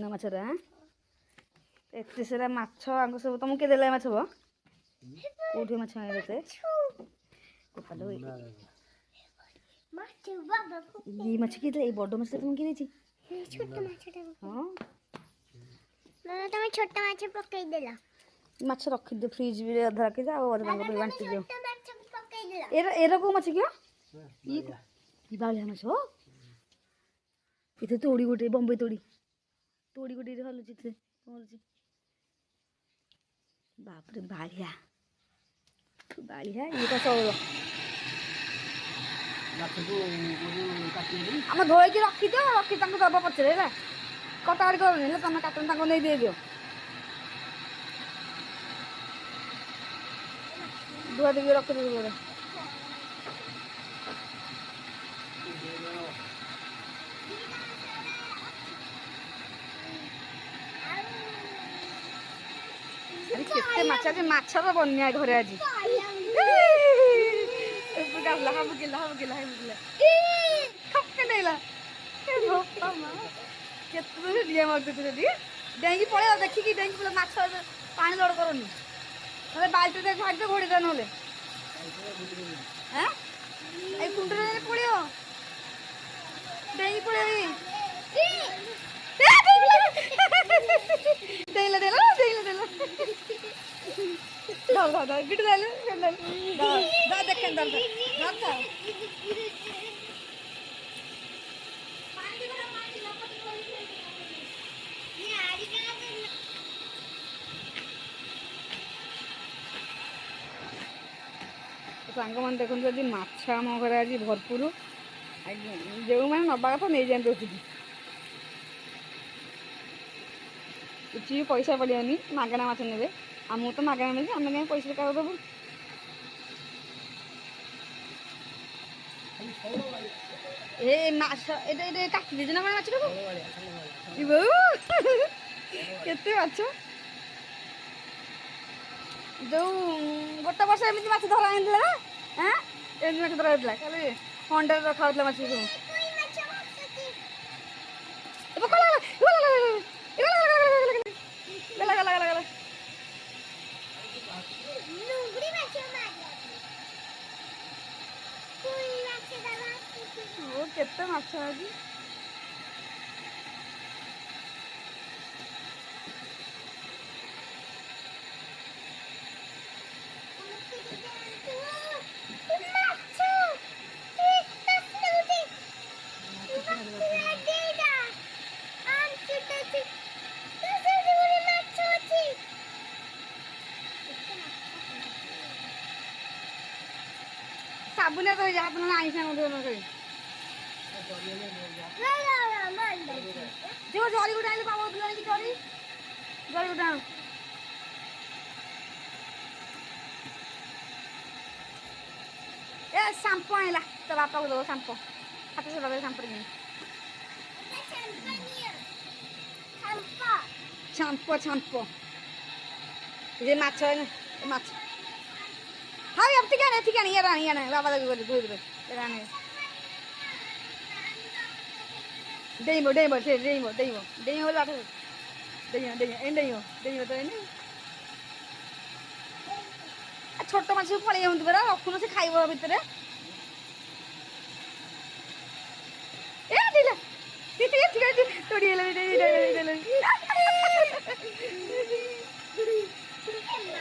ଚୁନା ମାଛରେ ଏତେ ସାରା ମାଛ ଆଙ୍କ ସବୁ ତମକୁ କିଏ ଦେଲା ମାଛ କୋଉଠି ମାଛ ଆଣିଲେ ଏତେ ये माछ किए ये बड़ माछ तुम किए छोट माछटा हां ना तुम छोटा माछ पकई देला माछ रखि दे फ्रिज में अधा रखि जा और रंग पे बांटी दियो छोटा माछ पकई देला एरा को माछ किया ये बालिया माछ हो इथे तोड़ी गोटे बॉम्बे तोड़ी तोड़ी गोटे हलु चिथे मोरजी बाप रे बालिया बालिया ये का सौर आम धोईकी रखी दियो रखी दबा पचरे है कटाड़ी कर तुम काटन नहीं दे दियो धुआ देवी रखी दे केते माछ आज माछर बन्या घरे आज बुगाला बुगिला बुगिला बुगिला खक्के देला केते दिया मार देते दी डेंगी पळे देखि कि डेंगी पळे माछ पानी लोड करनी अरे बाल्टी दे भाग दे घोड़ी दे नले हैं ए कुंडरे पळियो डेंगी पळे देला देला देला देला दाल दाल दाल गिट दाल दाल दाल देखें दाल दाल दाल सांग मैंने देखो आज माछ आम घर आज भरपूर जो मैंने नवा कथा नहीं जाते କିଛି पैसा पड़ियानी मागणा माछ ने आमको तो मागणा मिले आम क्या पैसा क्या देवु ए माछ ये काटी दीजिए ना माछ केते माछ जो गोटे वर्ष एमती माछ धरा होता हाँ एमती माछ धरा होता खाली हंडे रखा होता माछ सब गला गला गला गला ओ केते माछ आज साबुन तो जा अपन आइसा मधु न कई जो जरी गुडा आइले बाबा बुला की जरी जरी गुडा ए शैम्पू आइला तो बापा को दो शैम्पू हाथ से लगे शैम्पू नहीं शैम्पू शैम्पू ये माछ है माछ हाँ अब ठीक है ये रानी है बाबा लगे बोले धोई दे रानी डेमो डेमो से डेमो डेमो डेमो लाट डेमो डेमो एंड डेमो डेमो तो एंड छोट माछ पळे होंतु बरा रखुनो से खाइबो भीतर ए दिला ठीक है तोड़ी ले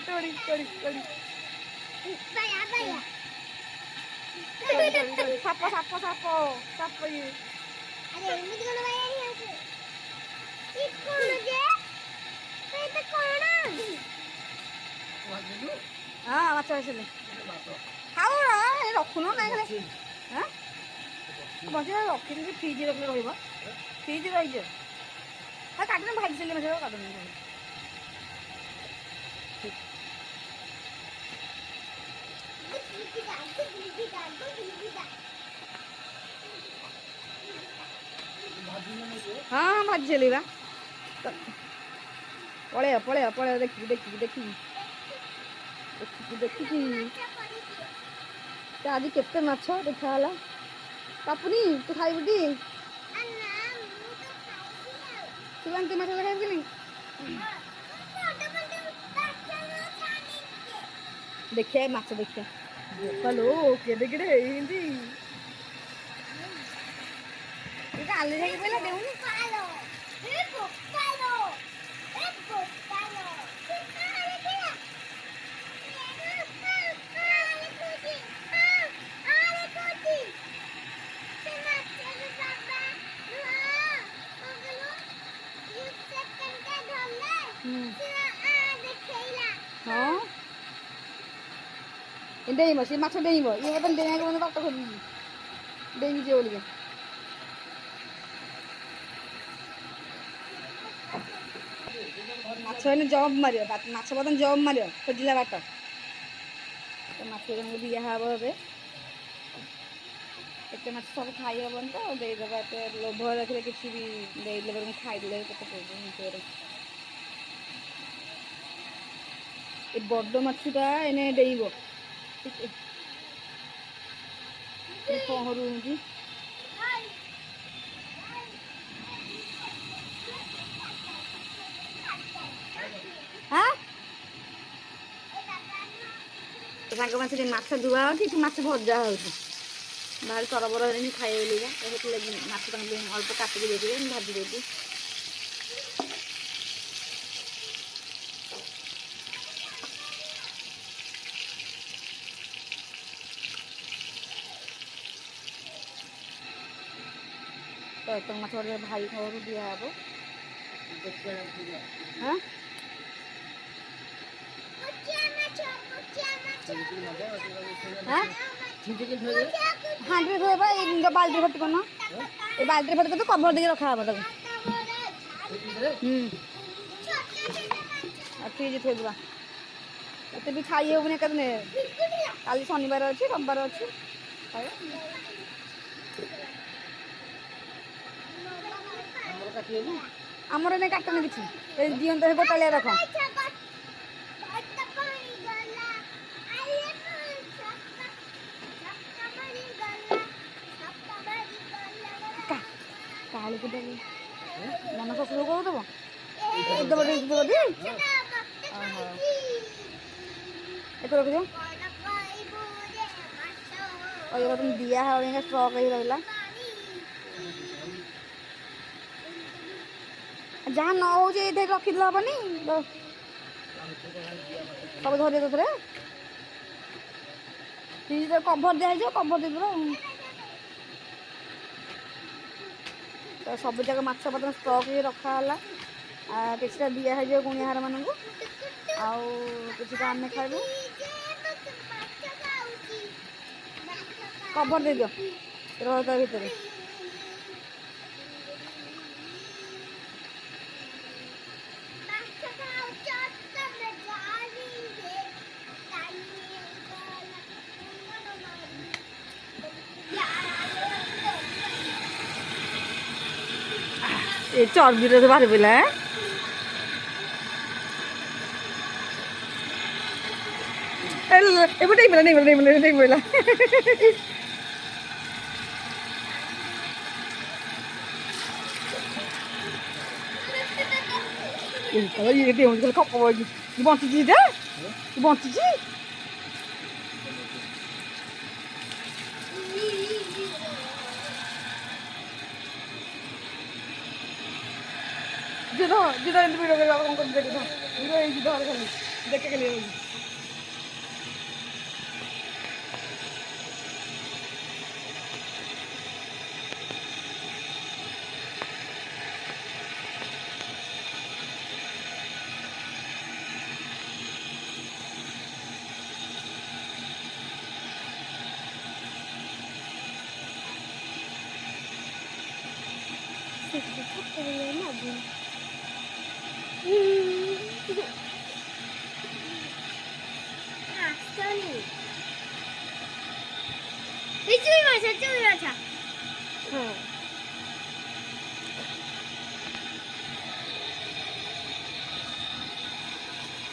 तोड़ी तोड़ी तोड़ी Bayar bayar. Sapo sapo sapo sapo ये अरे मुझे कौन bayar है ऐसे? ये कौन है? ये तो कौन है? हाँ माछ आइले खाओ ये रखुनो ना खाली हाँ बच्चे रखी दी फ्रिज रखले रहइबो फ्रिज रहि जे हा काटने भाजी से माछ काटने हाँ भाजी चलेगा पड़े पड़े पड़े देखी देखी देखी देखी आज केते माछ देखाला पापुनी तू खाइबुटी ତୁ ଆଣିତେ ମାଛ ଖାଇବୁ କି ଦେଖିବା ମାଛ ଦେଖିବା ବୋପାଲୋ କେଡେ କେଡେ ହେଇନ୍ତି ଆଲି ହେଇକି ପଇଲା ଦେଉନି ହଁ ଡେଇଁବ ସେ ମାଛ ଡେଇଁବ ଇଏ ବର୍ତ୍ତମାନ ଡେଇଁବାକୁ ମାନେ ବାଟ ଖୋଜୁଛି ଡେଇଁକି ଯିବ ବୋଲିକା ମାଛ ଏଇନେ ଜମ୍ପ ମାରିବ ମାଛ ବର୍ତ୍ତମାନ ଜମ୍ପ ମାରିବ ଖୋଜିଲା ବାଟ ମାଛ ଜଣଙ୍କୁ ଦିଆହେବ ଏବେ ଏତେ ମାଛ ସବୁ ଖାଇ ହେବନି ତ ଦେଇଦେବା ଏତେ ଲୋଭ ରଖିଲେ କିଛି ବି ଦେଇଦେଲେ ମୁଁ ଖାଇଦେଲେ କେତେ ପଇସା ଏ ବଡ଼ ମାଛଟା ଏନେ ଡେଇଁବ ପହଁରୁଛି ହଁ ସାଙ୍ଗ ମାଛରେ ମାଛ ଧୁଆ ହେଉଛି ଏଠି ମାଛ ଭଜା ହେଉଛି ଭାରି ତରବର ହେଲେଣି ଖାଇବେ ବୋଲିକା ସେଥିଲାଗି ମାଛ ତାଙ୍କୁ ଅଳ୍ପ କାଟିକି ଦେଇଦେବେ ମୁଁ ଭାଜି ଦେଉଛି ତ ମାଛ ଗୋଟେ ଭାଇ ଘରକୁ ଦିଆହେବ ହଁ ହାଣ୍ଡିରେ ଧୋଇବା ଏଇ ବାଲ୍ଟିରେ ଭର୍ତ୍ତି କରୁନ ଏ ବାଲ୍ଟିରେ ଭର୍ତ୍ତି କରି କଭର ଦେଇକି ରଖାହେବ ତାକୁ ଆଉ ଫ୍ରିଜ୍ ଥୋଇଦେବା ଏତେ ବି ଖାଇ ହେବନି ଏକାଦିନେ କାଲି ଶନିବାର ଅଛି ରବିବାର ଅଛି ଖାଇବା ଆମର ଏନେ କାଟନି କିଛି ଦିଅନ୍ତ ସେ ଗୋଟାଳିଆ ରଖ କାଳିକୁ ଦେବି ମନ ଶ୍ୱଶୁର କହୁଥିବ ଦେବ ଟି ଏତେ ରଖିଛ ଦିଆ ହବ ଷ୍ଟ୍ରକ୍ ହେଇ ରହିଲା ଯାହା ନ ହଉଛି ଏଇଠି ରଖିଦେଲେ ହବନି ସବୁ ଧରିବେ ଥରେ ଫ୍ରିଜରେ କଭର ଦିଆହେଇଯିବ କଭର ଦେଇଦେବ ତ ସବୁ ଯାକ ମାଛ ପତ୍ର ଷ୍ଟକ୍ ହେଇ ରଖା ହେଲା କିଛିଟା ଦିଆ ହେଇଯିବ ଗୁଣିଆହାର ମାନଙ୍କୁ ଆଉ କିଛିଟା ଆମେ ଖାଇବୁ କଭର ଦେଇଦିଅ ରହ ତା ଭିତରେ ଏ ଚର୍ବିରେ ବାହାରି ପଇଲା ଏବେ ଡେଇଁ ପଇଲା ଇଏ ଡେଉଁଛି ଖପ ବଞ୍ଚିଛି ବଞ୍ଚିଛି जिधर एंड वीडियो करेगा उनको देखे था वीडियो एक जिधर खाली देखे के लिए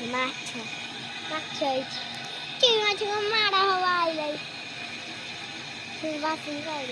Macho. Macho. Chị mà chưa mà đã hoài rồi. Thì ba xí rồi.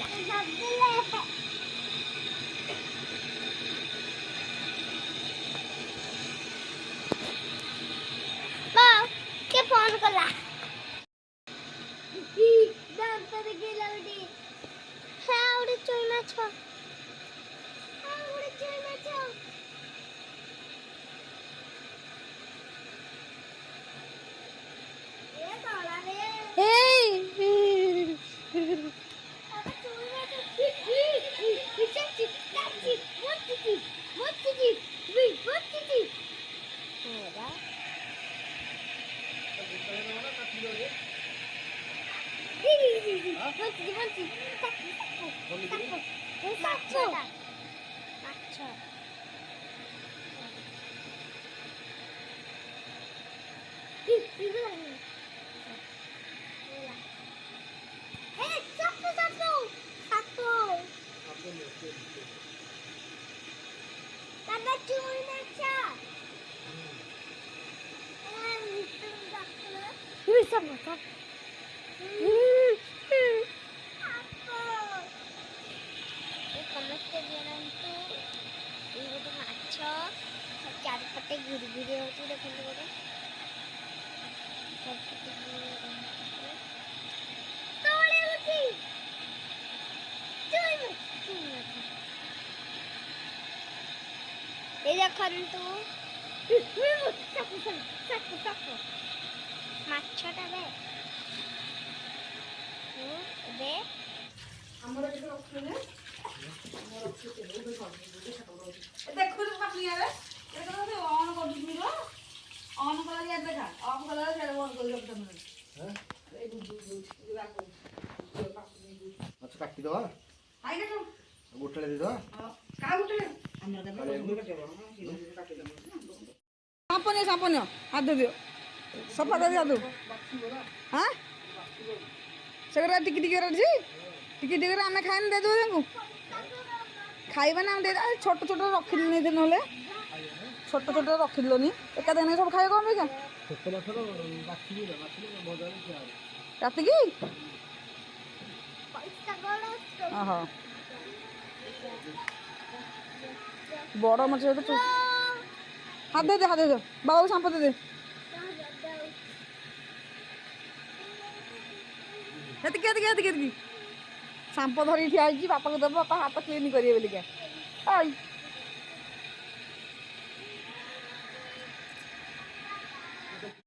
दादा चूई माछा ये सब बता ये कमस्ते दियंतु ये गोटे माछ चारिपटे घूरी घूरी होती देखते गोटे तोड़े होती चूई ये देखंतु सापु सापु सापु माछटा बे बे ଆମର ଏଠି ରଖିଲେ ଆମର ରଖିତେ ବହୁତ ଭଲ ଦେଖୁ ତ ପାଖି ଆରେ ଏଟା ତ ଅନ କରୁଛି ର ଅନ କଲା ଯେ ଦେଖା ଅଫ କଲା ସେଟା ବନ୍ଦ କରି ରଖି ତମେ হ্যাঁ ଏଇ ବୁଝୁ আচ্ছা কাটি দেওয়া ଆଇଲେ ତ গোটালে দিয়ে দেওয়া କା ଗୋଟେ ଆମର ସାମ୍ପନ୍ୟ ସାମ୍ପନ୍ୟ ହାତ ଦିଅ ସଫା କରି ହାତ ହଁ ସେଗୁଡ଼ା ଟିକେ ଟିକେ ଅଛି ଟିକେ ଟିକେ ଆମେ ଖାଇନି ଦେଇଦେବୁ ତାଙ୍କୁ ଖାଇବା ନା ଆମେ ଦେଇଦେବା ଛୋଟ ଛୋଟ ରଖିଲୁନି ଏତେ ନହେଲେ ଛୋଟ ଛୋଟ ରଖିଲୁନି ଏକା ଦିନ ସବୁ ଖାଇବା କ'ଣ ପାଇଁ ছোট মাছর বাছিবি না বাছিলে মজা হচ্ছে আর ରାତିକି ପଇସା ଗଳ ଓହୋ ବଡ଼ ମାଛ ସହିତ ହାତ ଦେଇଦେ ହାତ ଦେଇଦେ ବାବାକୁ ସାମ୍ପ ଦେଇଦେ ଏତିକି ଏତିକି ଏତିକି ଏତିକି ସାମ୍ପ ଧରିକି ଠିଆ ହେଇଛି ବାପାକୁ ଦେବ ବାପା ହାତ କ୍ଲିନ୍ କରିବେ ବୋଲିକା ଆଇ